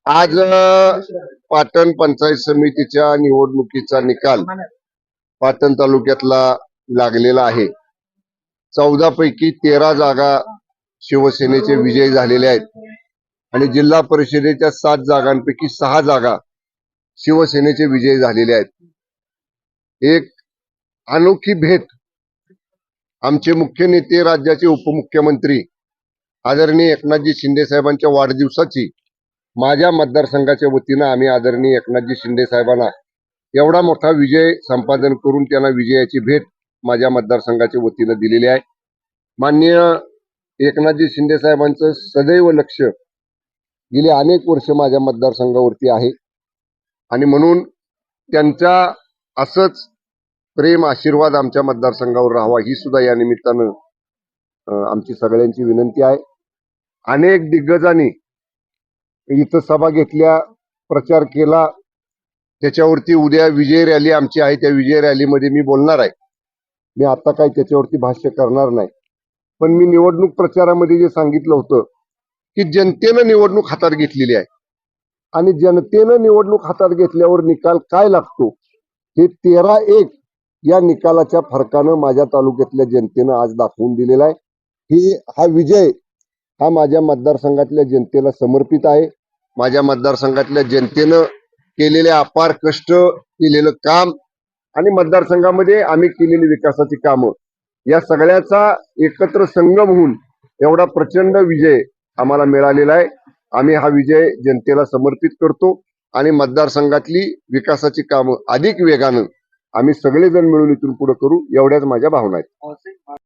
आज पाटण पंचायत समितीच्या निवडणुकीचा निकाल पाटण तालुक्यातला लागलेला आहे. 14 पैकी 13 जागा शिवसेनेचे विजय झालेले आहेत आणि जिल्हा परिषदेच्या 7 जागांपैकी 6 जागा शिवसेनेचे विजय झालेले आहेत. एक अनोखी भेट आमचे मुख्य नेते, राज्याचे उपमुख्यमंत्री आदरणीय एकनाथजी शिंदे साहेबांच्या वाढदिवसाची माझ्या मतदारसंघाच्या वतीनं आम्ही आदरणीय एकनाथजी शिंदे साहेबांना एवढा मोठा विजय संपादन करून त्यांना विजयाची भेट माझ्या मतदारसंघाच्या वतीनं दिलेली आहे. माननीय एकनाथजी शिंदे साहेबांचं सदैव लक्ष गेली अनेक वर्ष माझ्या मतदारसंघावरती आहे आणि म्हणून त्यांचा असंच प्रेम आशीर्वाद आमच्या मतदारसंघावर राहावा ही सुद्धा या निमित्तानं आमची सगळ्यांची विनंती आहे. अनेक दिग्गजांनी इथं सभा घेतल्या, प्रचार केला, त्याच्यावरती उद्या विजय रॅली आमची आहे. त्या विजय रॅलीमध्ये मी बोलणार आहे. मी आता काही त्याच्यावरती भाष्य करणार नाही. पण मी निवडणूक प्रचारामध्ये जे सांगितलं होतं की जनतेनं निवडणूक हातात घेतलेली आहे आणि जनतेनं निवडणूक हातात घेतल्यावर निकाल काय लागतो हे 13-1 या निकालाच्या फरकानं माझ्या तालुक्यातल्या जनतेनं आज दाखवून दिलेला आहे. हा विजय हा माझ्या मतदारसंघातल्या जनतेला समर्पित आहे. माझ्या मतदारसंघातल्या जनतेनं केलेले अपार कष्ट, केलेलं काम आणि मतदारसंघामध्ये आम्ही केलेली विकासाची कामं या सगळ्याचा एकत्र संगम होऊन एवढा प्रचंड विजय आम्हाला मिळालेला आहे. आम्ही हा विजय जनतेला समर्पित करतो आणि मतदारसंघातली विकासाची कामं अधिक वेगानं आम्ही सगळेजण मिळून इथून पुढे करू, एवढ्याच माझ्या भावना आहेत.